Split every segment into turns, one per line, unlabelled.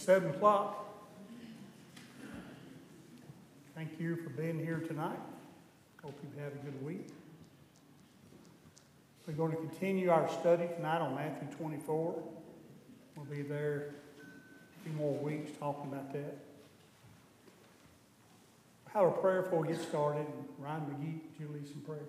7 o'clock. Thank you for being here tonight. Hope you've had a good week. We're going to continue our study tonight on Matthew 24. We'll be there a few more weeks talking about that. I have a prayer before we get started. Ryan McGee, would you lead some prayer?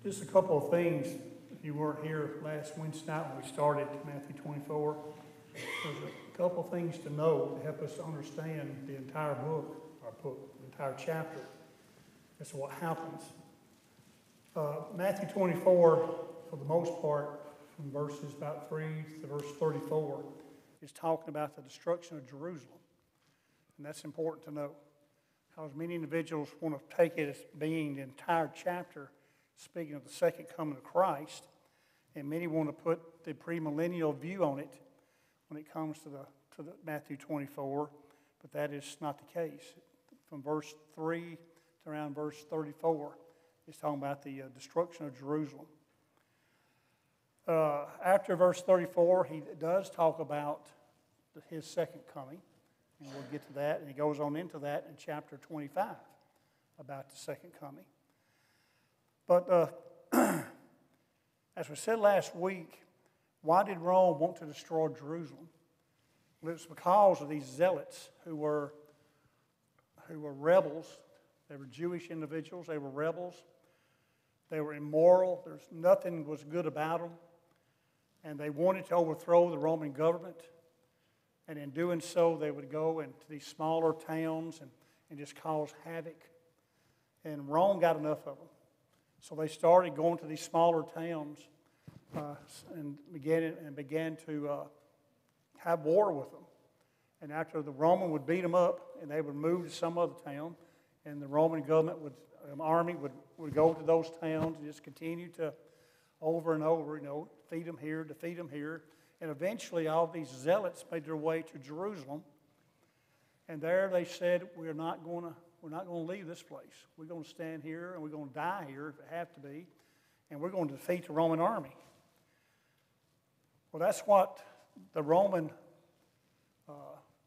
Just a couple of things. If you weren't here last Wednesday night when we started Matthew 24, there's a couple of things to know to help us understand the entire book, the entire chapter, as to what happens. Matthew 24, for the most part, from verses about 3 to verse 34, is talking about the destruction of Jerusalem. And that's important to know, because many individuals want to take it as being the entire chapter speaking of the second coming of Christ, and many want to put the premillennial view on it when it comes to the Matthew 24, but that is not the case. From verse 3 to around verse 34, it's talking about the destruction of Jerusalem. After verse 34, he does talk about his second coming, and we'll get to that, and he goes on into that in chapter 25 about the second coming. But as we said last week, why did Rome want to destroy Jerusalem? Well, it's because of these zealots who were rebels. They were Jewish individuals. They were rebels. They were immoral. Nothing was good about them. And they wanted to overthrow the Roman government. And in doing so, they would go into these smaller towns and just cause havoc. And Rome got enough of them. So they started going to these smaller towns and began to have war with them. And after the Roman would beat them up, and they would move to some other town, and the Roman government army would go to those towns and just continue to over and over, defeat them here. And eventually all these zealots made their way to Jerusalem. And there they said, we're not going to leave this place. We're going to stand here and we're going to die here if it have to be. And we're going to defeat the Roman army. Well, that's what the Roman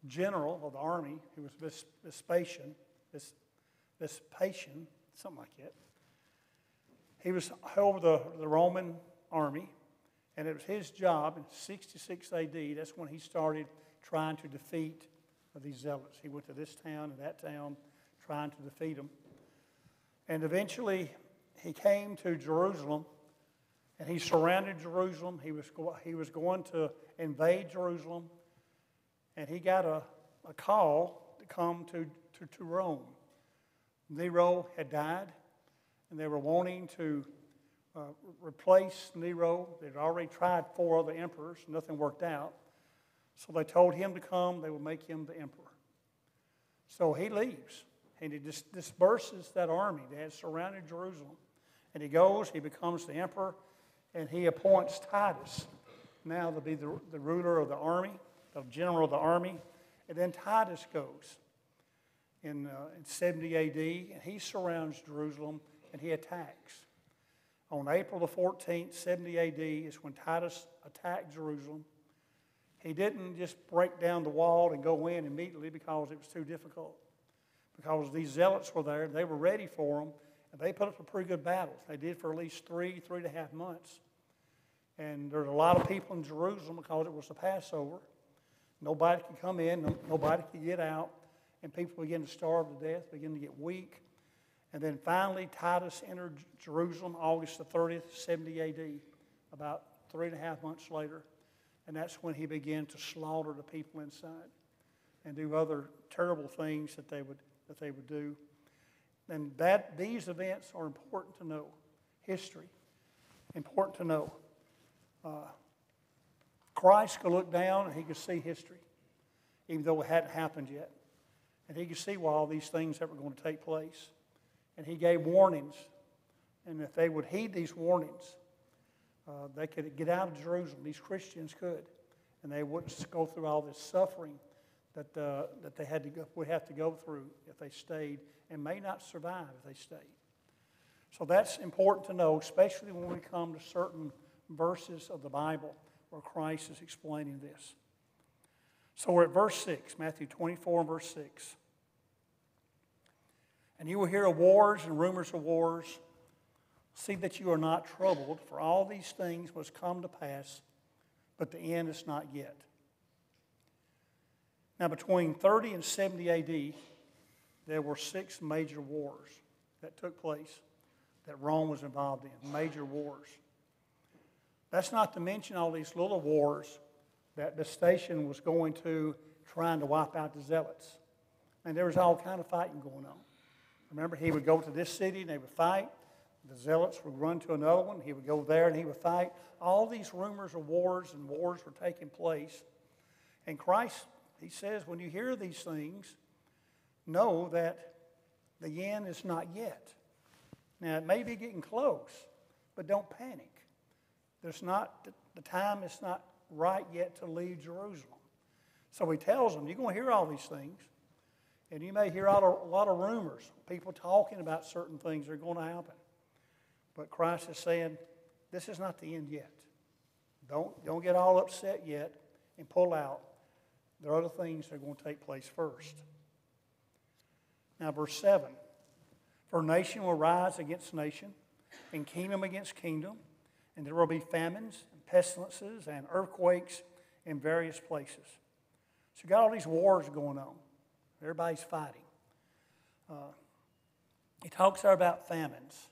general of the army, who was Vespasian, something like that. He was over the Roman army, and it was his job in 66 AD, that's when he started trying to defeat these zealots. He went to this town and that town, trying to defeat them. And eventually he came to Jerusalem, and he surrounded Jerusalem. He was going to invade Jerusalem, and he got a call to come to Rome. Nero had died, and they were wanting to replace Nero. They'd already tried 4 other emperors. Nothing worked out. So they told him to come. They would make him the emperor. So he leaves. And he disperses that army that had surrounded Jerusalem. And he goes, he becomes the emperor, and he appoints Titus now to be the ruler of the army, the general of the army. And then Titus goes in 70 AD, and he surrounds Jerusalem, and he attacks. On April the 14th, 70 AD is when Titus attacked Jerusalem. He didn't just break down the wall and go in immediately because it was too difficult. Because these zealots were there, they were ready for them, and they put up a pretty good battle. They did for at least 3.5 months. And there's a lot of people in Jerusalem because it was the Passover. Nobody could come in, nobody could get out, and people began to starve to death, began to get weak. And then finally, Titus entered Jerusalem August the 30th, 70 AD, about 3.5 months later. And that's when he began to slaughter the people inside and do other terrible things that they would do. And these events are important to know. History, important to know. Christ could look down and he could see history, even though it hadn't happened yet. And he could see all these things that were going to take place. And he gave warnings. And if they would heed these warnings, they could get out of Jerusalem. These Christians could. And they wouldn't go through all this suffering that they would have to go through if they stayed, and may not survive if they stayed. So that's important to know, especially when we come to certain verses of the Bible where Christ is explaining this. So we're at verse 6, Matthew 24 and verse 6. And you will hear of wars and rumors of wars. See that you are not troubled, for all these things must come to pass, but the end is not yet. Now, between 30 and 70 AD, there were 6 major wars that took place that Rome was involved in, major wars. That's not to mention all these little wars that Vespasian was going to, trying to wipe out the Zealots. And there was all kind of fighting going on. Remember, he would go to this city and they would fight. The Zealots would run to another one. He would go there and he would fight. All these rumors of wars and wars were taking place. And Christ, he says, when you hear these things, know that the end is not yet. Now, it may be getting close, but don't panic. The time is not right yet to leave Jerusalem. So he tells them, you're going to hear all these things, and you may hear a lot of rumors, people talking about certain things that are going to happen. But Christ is saying, this is not the end yet. Don't get all upset yet and pull out. There are other things that are going to take place first. Now, verse 7. For nation will rise against nation, and kingdom against kingdom, and there will be famines, and pestilences, and earthquakes in various places. So you got all these wars going on. Everybody's fighting. He talks there about famines.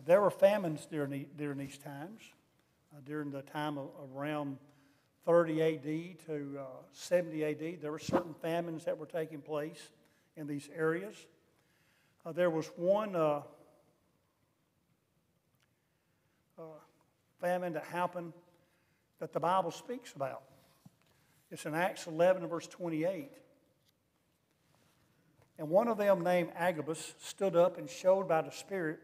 There were famines during these times. During the time of around 30 AD to 70 AD, there were certain famines that were taking place in these areas. There was one famine that happened that the Bible speaks about. It's in Acts 11 and verse 28. And one of them, named Agabus, stood up and showed by the Spirit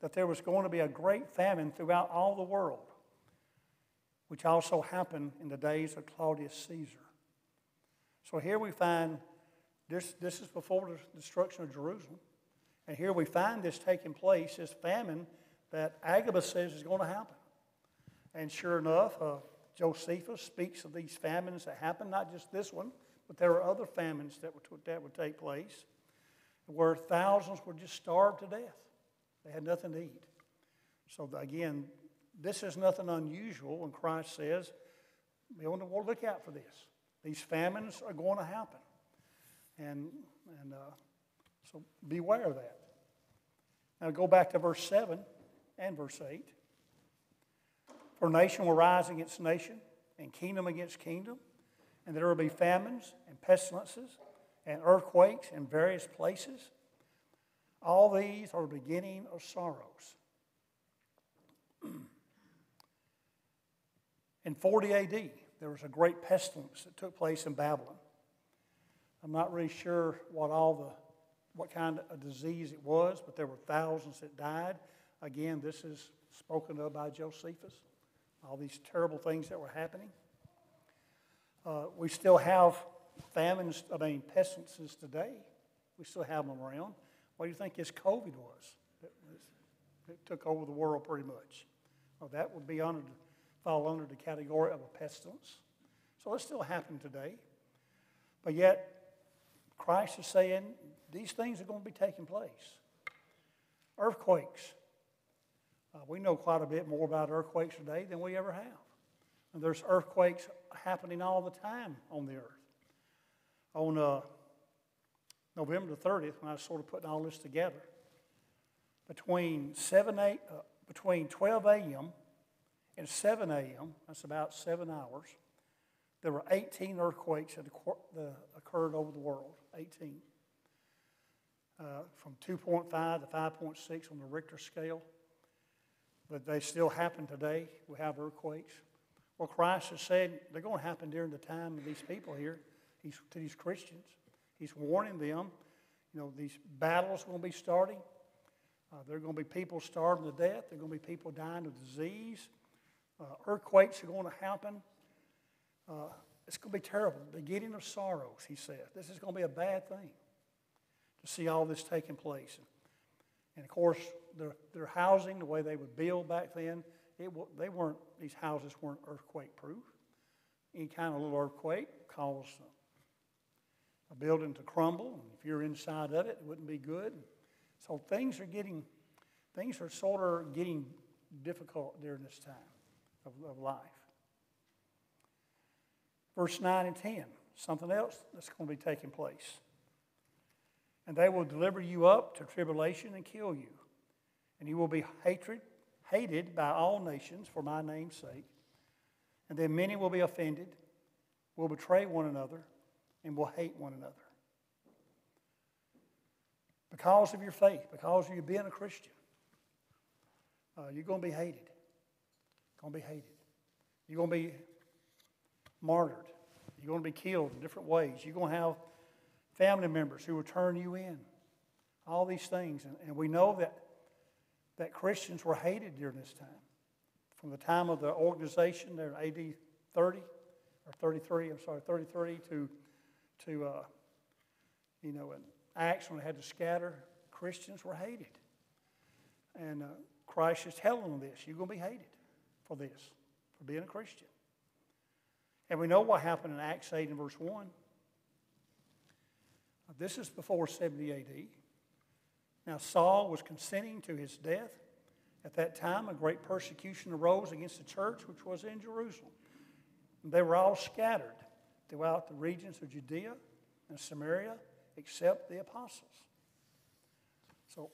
that there was going to be a great famine throughout all the world, which also happened in the days of Claudius Caesar. So here we find, this is before the destruction of Jerusalem, and here we find this taking place, this famine that Agabus says is going to happen. And sure enough, Josephus speaks of these famines that happened, not just this one, but there were other famines that would take place, where thousands would just starve to death. They had nothing to eat. So again, this is nothing unusual when Christ says, we'll look out for this. These famines are going to happen. And so beware of that. Now go back to verse 7 and verse 8. For nation will rise against nation, and kingdom against kingdom, and there will be famines and pestilences and earthquakes in various places. All these are the beginning of sorrows. In 40 AD, there was a great pestilence that took place in Babylon. I'm not really sure what kind of disease it was, but there were thousands that died. Again, this is spoken of by Josephus. All these terrible things that were happening. We still have famines, pestilences today. We still have them around. What do you think this COVID was? It took over the world pretty much. Well, that would fall under the category of a pestilence. So it's still happening today. But yet, Christ is saying these things are going to be taking place. Earthquakes. We know quite a bit more about earthquakes today than we ever have. And there's earthquakes happening all the time on the earth. On November the 30th, when I was sort of putting all this together, between 12 a.m. at 7 a.m., that's about 7 hours, there were 18 earthquakes that occurred over the world, 18. From 2.5 to 5.6 on the Richter scale. But they still happen today. We have earthquakes. Well, Christ has said they're going to happen during the time of these people here, to these Christians. He's warning them, these battles are going to be starting. There are going to be people starving to death. There are going to be people dying of disease. Earthquakes are going to happen. It's going to be terrible. The beginning of sorrows, he said. This is going to be a bad thing to see all this taking place. And of course, their housing, the way they would build back then, these houses weren't earthquake proof. Any kind of little earthquake caused a building to crumble, and if you're inside of it, it wouldn't be good. So things are sort of getting difficult during this time of life. Verse 9 and 10, something else that's going to be taking place. And they will deliver you up to tribulation and kill you. And you will be hated by all nations for my name's sake. And then many will be offended, will betray one another, and will hate one another. Because of your faith, because of you being a Christian, you're going to be hated. Going to be hated. You're going to be martyred. You're going to be killed in different ways. You're going to have family members who will turn you in. All these things. And we know that Christians were hated during this time. From the time of the organization there in AD 30, or 33 to in Acts when they had to scatter, Christians were hated. And Christ is telling them this. You're going to be hated for this, for being a Christian. And we know what happened in Acts 8 and verse 1. This is before 70 A.D. Now Saul was consenting to his death. At that time, a great persecution arose against the church, which was in Jerusalem. And they were all scattered throughout the regions of Judea and Samaria, except the apostles. So,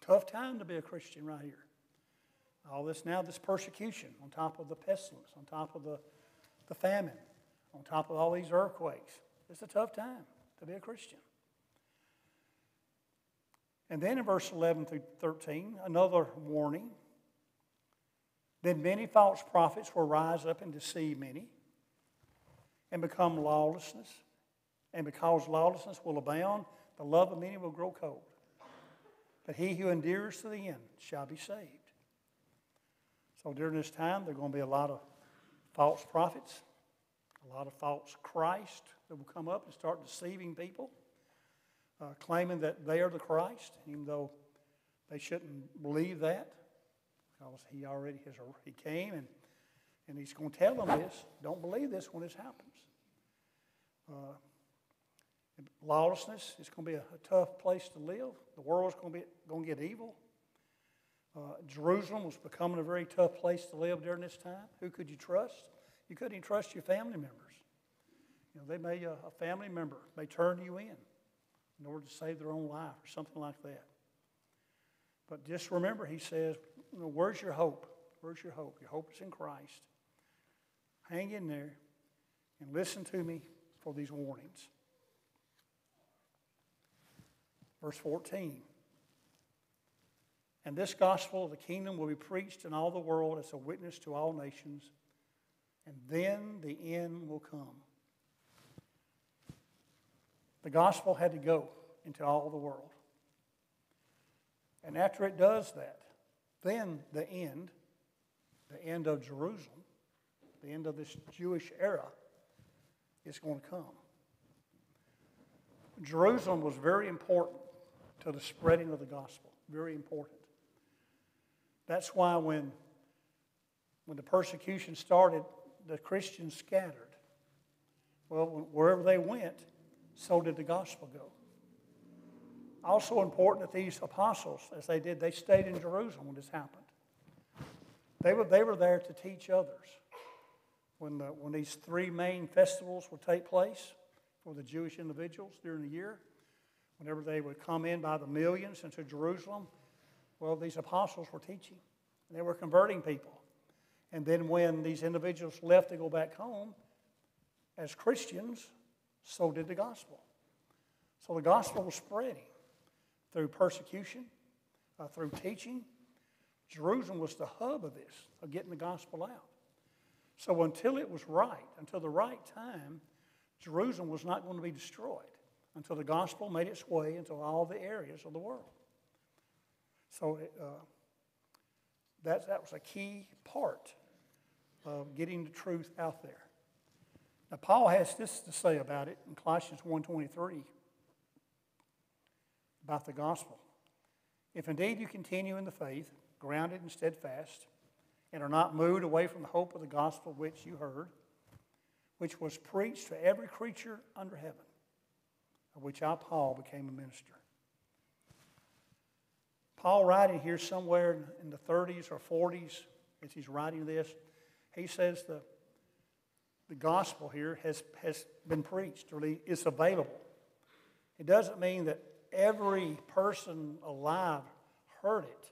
tough time to be a Christian right here. All this now, this persecution, on top of the pestilence, on top of the famine, on top of all these earthquakes. It's a tough time to be a Christian. And then in verse 11 through 13, another warning. Then many false prophets will rise up and deceive many and become lawlessness. And because lawlessness will abound, the love of many will grow cold. But he who endures to the end shall be saved. So during this time, there are going to be a lot of false prophets, a lot of false Christ that will come up and start deceiving people, claiming that they are the Christ, even though they shouldn't believe that, because he came and he's going to tell them this. Don't believe this when this happens. Lawlessness is going to be a tough place to live. The world's going to get evil. Jerusalem was becoming a very tough place to live during this time. Who could you trust? You couldn't even trust your family members. A family member may turn you in order to save their own life or something like that. But just remember, he says, where's your hope? Where's your hope? Your hope is in Christ. Hang in there and listen to me for these warnings. Verse 14. And this gospel of the kingdom will be preached in all the world as a witness to all nations, and then the end will come. The gospel had to go into all the world. And after it does that, then the end of Jerusalem, the end of this Jewish era, is going to come. Jerusalem was very important to the spreading of the gospel. Very important. That's why when the persecution started, the Christians scattered. Well, wherever they went, so did the gospel go. Also important that these apostles, as they did, they stayed in Jerusalem when this happened. They were there to teach others. When these three main festivals would take place for the Jewish individuals during the year, whenever they would come in by the millions into Jerusalem, well, these apostles were teaching. And they were converting people. And then when these individuals left to go back home, as Christians, so did the gospel. So the gospel was spreading through persecution, through teaching. Jerusalem was the hub of this, of getting the gospel out. So until it was right, until the right time, Jerusalem was not going to be destroyed until the gospel made its way into all the areas of the world. So that was a key part of getting the truth out there. Now, Paul has this to say about it in Colossians 1:23 about the gospel. If indeed you continue in the faith, grounded and steadfast, and are not moved away from the hope of the gospel which you heard, which was preached to every creature under heaven, of which I, Paul, became a minister. Paul, writing here somewhere in the 30s or 40s, as he's writing this, he says the gospel here has been preached, or it's available. It doesn't mean that every person alive heard it.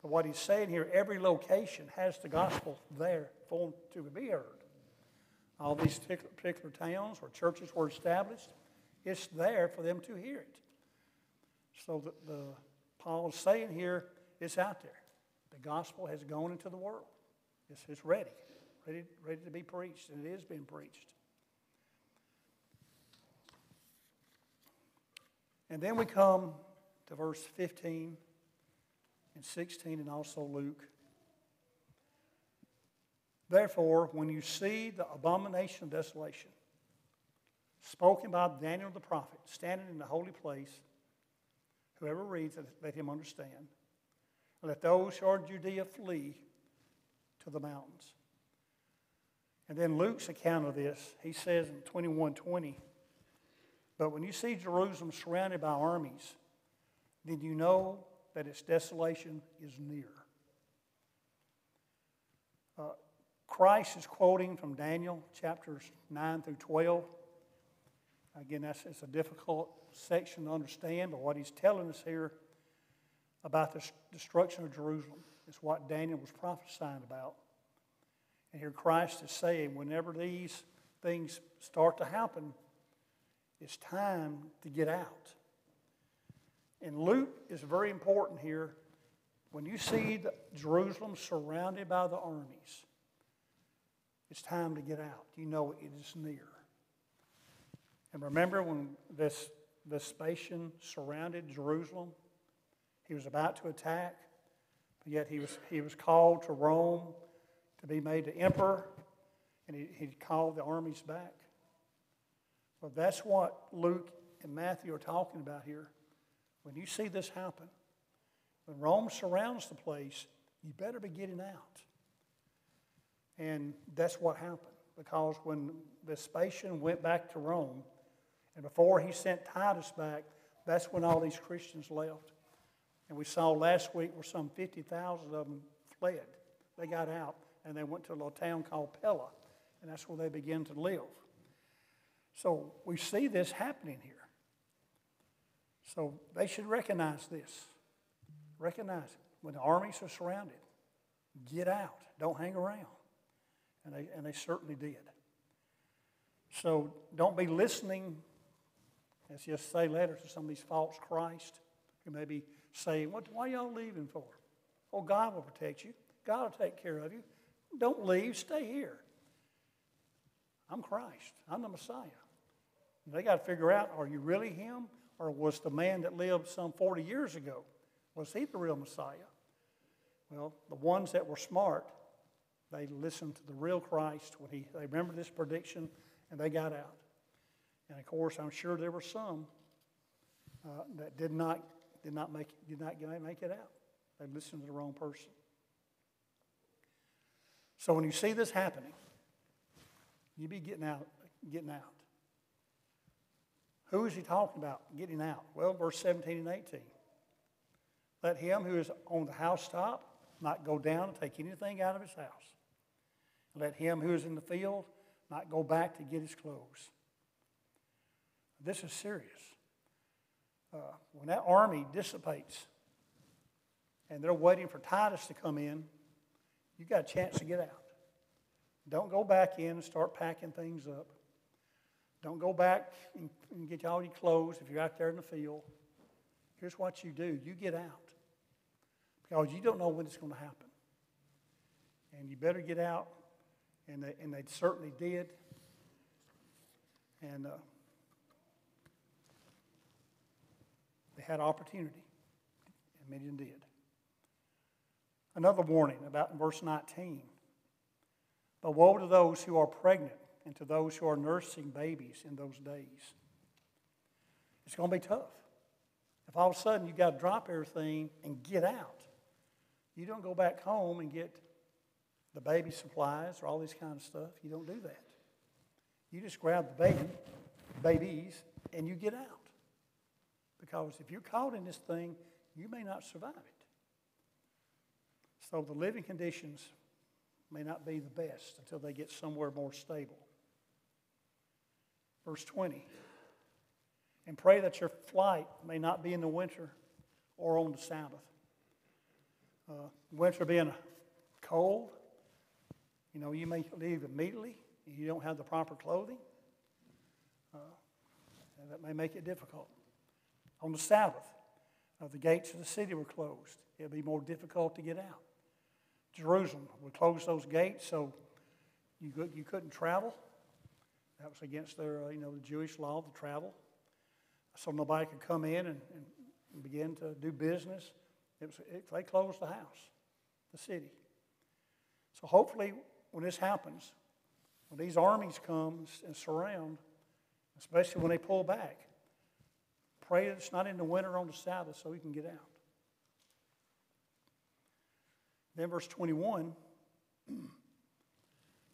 But what he's saying here, every location has the gospel there for them to be heard. All these particular towns or churches were established, it's there for them to hear it. So Paul is saying here, it's out there. The gospel has gone into the world. It's ready to be preached, and it is being preached. And then we come to verse 15 and 16, and also Luke. Therefore, when you see the abomination of desolation, spoken by Daniel the prophet, standing in the holy place, whoever reads it, let him understand. Let those who are in Judea flee to the mountains. And then Luke's account of this, he says in 21:20, but when you see Jerusalem surrounded by armies, then you know that its desolation is near. Christ is quoting from Daniel chapters 9 through 12. Again, it's a difficult section to understand, but what he's telling us here about the destruction of Jerusalem is what Daniel was prophesying about. And here Christ is saying, whenever these things start to happen, it's time to get out. And Luke is very important here. When you see Jerusalem surrounded by the armies, it's time to get out. You know it is near. And remember when Vespasian surrounded Jerusalem, he was about to attack, but yet he was called to Rome to be made the emperor, and he called the armies back. Well, that's what Luke and Matthew are talking about here. When you see this happen, when Rome surrounds the place, you better be getting out. And that's what happened, because when Vespasian went back to Rome, and before he sent Titus back, that's when all these Christians left. And we saw last week where some 50,000 of them fled. They got out, and they went to a little town called Pella, and that's where they began to live. So we see this happening here. So they should recognize this. Recognize it. When the armies are surrounded, get out. Don't hang around. And they certainly did. So don't be listening, as you say later, to some of these false Christ who may be saying, why are y'all leaving for? Oh, God will protect you. God will take care of you. Don't leave. Stay here. I'm Christ. I'm the Messiah. And they got to figure out, are you really him? Or was the man that lived some 40 years ago, was he the real Messiah? Well, the ones that were smart, they listened to the real Christ when they remembered this prediction, and they got out. And of course, I'm sure there were some that did not make it out. They listened to the wrong person. So when you see this happening, you be getting out. Who is he talking about getting out? Well, verse 17 and 18. Let him who is on the housetop not go down and take anything out of his house. Let him who is in the field not go back to get his clothes. This is serious. When that army dissipates and they're waiting for Titus to come in, You got a chance to get out. Don't go back in and start packing things up. Don't go back and get all your clothes if you're out there in the field. Here's what you do. You get out. Because you don't know when it's going to happen. And you better get out. And they certainly did. And they had opportunity. And many of them did. Another warning about in verse 19. But woe to those who are pregnant and to those who are nursing babies in those days. It's going to be tough. If all of a sudden you got to drop everything and get out, you don't go back home and get the baby supplies or all this kind of stuff. You don't do that. You just grab the babies, and you get out. Because if you're caught in this thing, you may not survive it. So the living conditions may not be the best until they get somewhere more stable. Verse 20. And pray that your flight may not be in the winter or on the Sabbath. Winter being cold, you may leave immediately. You don't have the proper clothing. And that may make it difficult. On the Sabbath, the gates of the city were closed. It would be more difficult to get out. Jerusalem would close those gates so you couldn't travel. That was against their, the Jewish law to travel. So nobody could come in and begin to do business. They closed the house, the city. So hopefully when this happens, when these armies come and surround, especially when they pull back, pray that it's not in the winter on the Sabbath so we can get out. Then verse 21,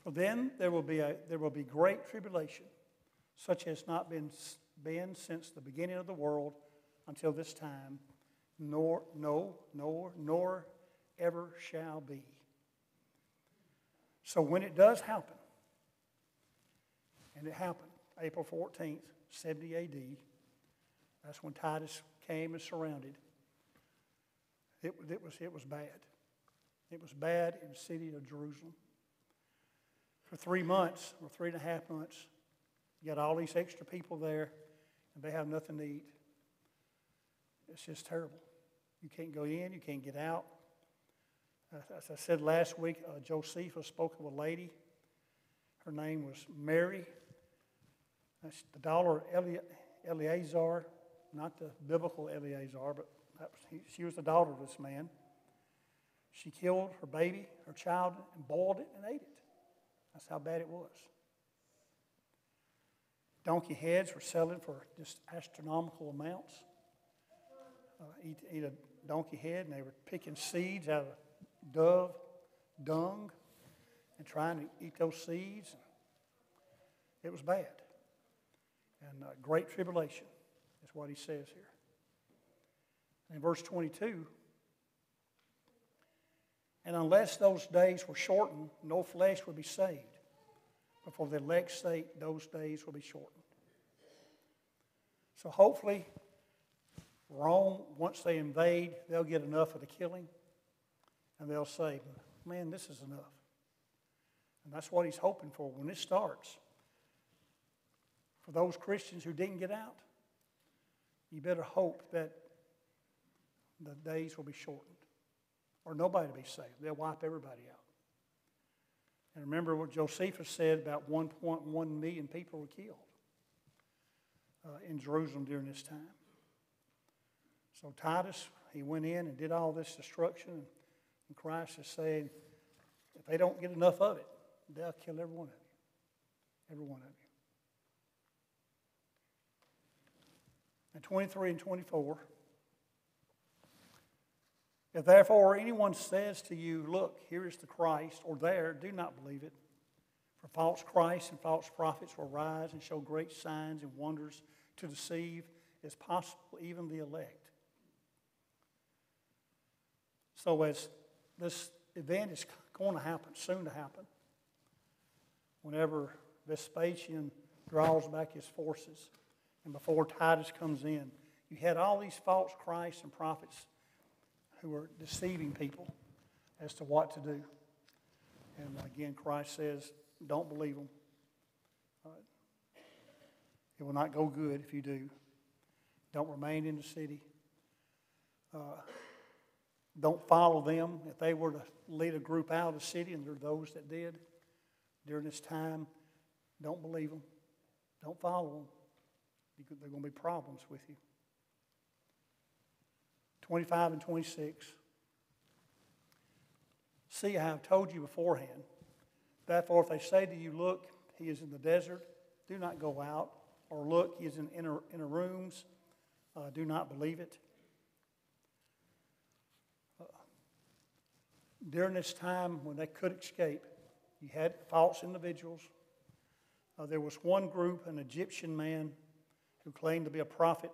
for then there will be great tribulation, such as not been since the beginning of the world until this time, nor ever shall be. So when it does happen, and it happened April 14th, 70 A.D., that's when Titus came and surrounded. It was bad. It was bad in the city of Jerusalem. For 3 months, or 3.5 months, you got all these extra people there, and they have nothing to eat. It's just terrible. You can't go in, you can't get out. As I said last week, Josephus spoke of a lady. Her name was Mary. That's the daughter of Eleazar, not the biblical Eleazar, but she was the daughter of this man. She killed her baby, her child, and boiled it and ate it. That's how bad it was. Donkey heads were selling for just astronomical amounts. Eat a donkey head, and they were picking seeds out of dove dung and trying to eat those seeds. It was bad. And great tribulation is what he says here. In verse 22, and unless those days were shortened, no flesh would be saved. But for the elect's sake, those days will be shortened. So hopefully, Rome, once they invade, they'll get enough of the killing. And they'll say, man, this is enough. And that's what he's hoping for when it starts. For those Christians who didn't get out, you better hope that the days will be shortened. Or nobody will be saved. They'll wipe everybody out. And remember what Josephus said, about 1.1 million people were killed in Jerusalem during this time. So Titus, he went in and did all this destruction. And Christ is saying, if they don't get enough of it, they'll kill every one of you. Every one of you. And 23 and 24. If therefore anyone says to you, look, here is the Christ, or there, do not believe it. For false Christs and false prophets will rise and show great signs and wonders to deceive, as possible, even the elect. So as this event is going to happen, soon to happen, whenever Vespasian draws back his forces, and before Titus comes in, you had all these false Christs and prophets who were deceiving people as to what to do. And again, Christ says, don't believe them. It will not go good if you do. Don't remain in the city. Don't follow them. If they were to lead a group out of the city, and there are those that did during this time, don't believe them. Don't follow them. There are going to be problems with you. 25 and 26. See, I have told you beforehand. Therefore, if they say to you, look, he is in the desert, do not go out. Or look, he is in inner rooms, do not believe it. During this time when they could escape, you had false individuals. There was one group, an Egyptian man who claimed to be a prophet.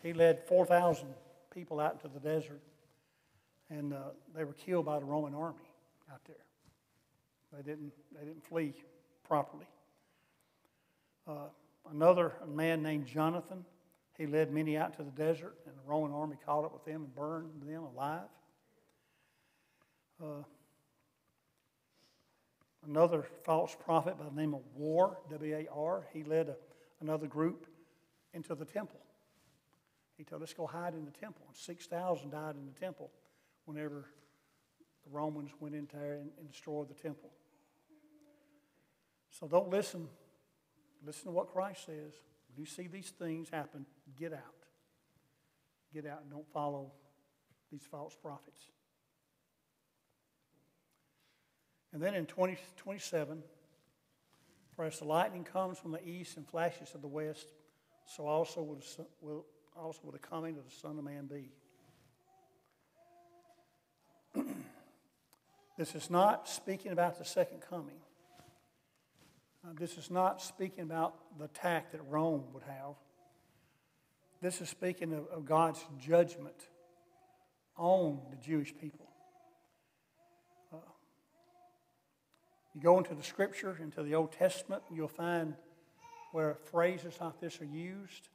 He led 4,000 people out into the desert, and they were killed by the Roman army out there. They didn't flee properly. Another man named Jonathan, he led many out to the desert, and the Roman army caught up with them and burned them alive. Another false prophet by the name of War, W-A-R, he led another group into the temple. He told, let's go hide in the temple. And 6,000 died in the temple whenever the Romans went in there and destroyed the temple. So don't listen. Listen to what Christ says. When you see these things happen, get out. Get out and don't follow these false prophets. And then in 27, for as the lightning comes from the east and flashes to the west, so also will the coming of the Son of Man be. This is not speaking about the second coming. This is not speaking about the attack that Rome would have. This is speaking of God's judgment on the Jewish people. You go into the Scripture, into the Old Testament, you'll find where phrases like this are used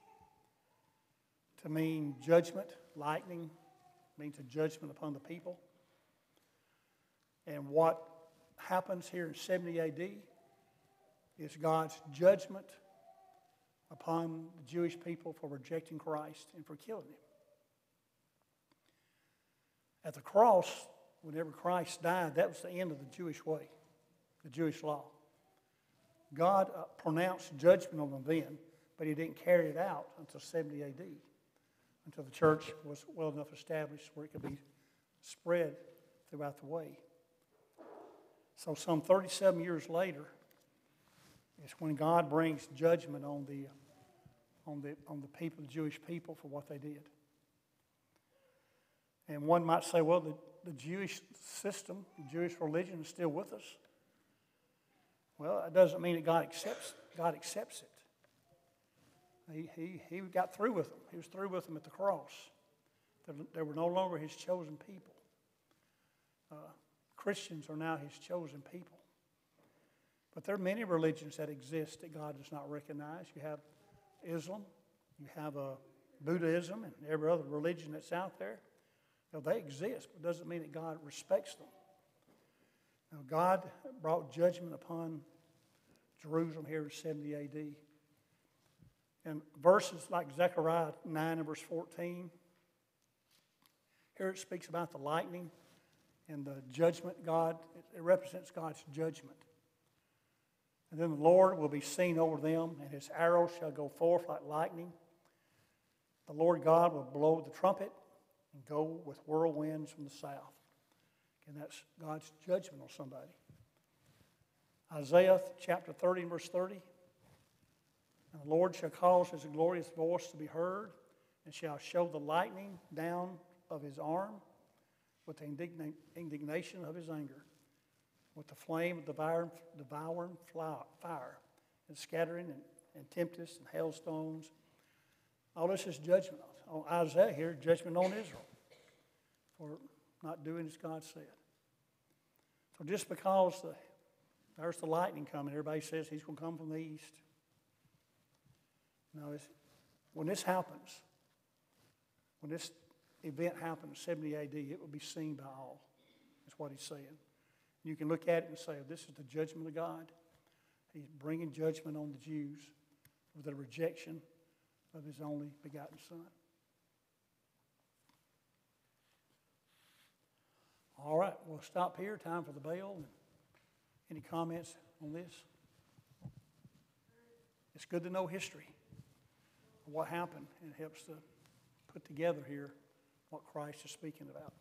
to mean judgment. Lightning means a judgment upon the people. And what happens here in 70 AD is God's judgment upon the Jewish people for rejecting Christ and for killing him. At the cross, whenever Christ died, that was the end of the Jewish way, the Jewish law. God pronounced judgment on them then, but he didn't carry it out until 70 AD, until the church was well enough established where it could be spread throughout the way. So some 37 years later, it's when God brings judgment on the people, the Jewish people, for what they did. And one might say, well, the Jewish system, the Jewish religion is still with us. Well, that doesn't mean that God accepts it. He got through with them. He was through with them at the cross. They were no longer his chosen people. Christians are now his chosen people. But there are many religions that exist that God does not recognize. You have Islam, you have Buddhism, and every other religion that's out there. Now, they exist, but it doesn't mean that God respects them. Now, God brought judgment upon Jerusalem here in 70 AD. And verses like Zechariah 9 and verse 14, here it speaks about the lightning and the judgment God. It represents God's judgment. And then the Lord will be seen over them, and his arrows shall go forth like lightning. The Lord God will blow the trumpet and go with whirlwinds from the south. And that's God's judgment on somebody. Isaiah chapter 30 and verse 30. And the Lord shall cause his glorious voice to be heard, and shall show the lightning down of his arm with the indignation of his anger, with the flame of devouring fire, and scattering and tempests and hailstones. All this is judgment. On Isaiah here, judgment on Israel for not doing as God said. So just because there's the lightning coming, everybody says he's going to come from the east. No, when this happens, when this event happens, 70 AD, it will be seen by all. That's what he's saying. You can look at it and say, this is the judgment of God. He's bringing judgment on the Jews for the rejection of his only begotten Son. All right, we'll stop here. Time for the bell. Any comments on this? It's good to know history of what happened, and it helps to put together here what Christ is speaking about.